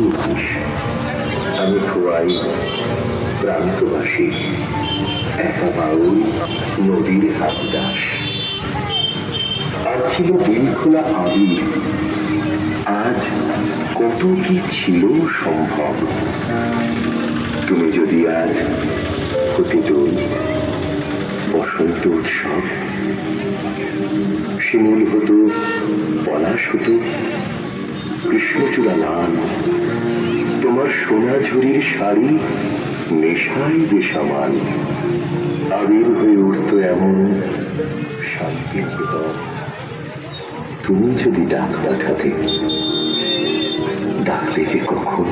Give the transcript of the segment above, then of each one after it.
উঠিস। আমি খোয়াই প্রান্তবাসী, একা বাউল নদীর হাত দাস। আর ছিল দিল খোলা আবির, আজ কত কি ছিল সম্ভব। তুমি যদি আজ হতে দোল বসন্ত উৎসব, শিমুল হতো পলাশ হতো কৃষ্ণচূড়া লাল, তোমার সোনা ঝুরির শাড়ি নেশায় বেসামাল। আবির হয়ে উঠত এমন শান্তির হৃদয়। তুমি যদি ডাক পাঠাতে, ডাকলে যে কখন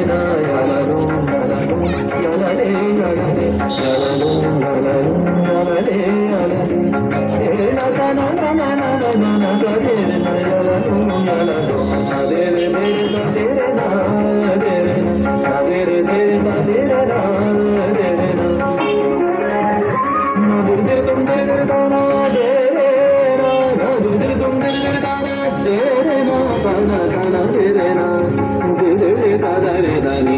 na দাদা রে দানি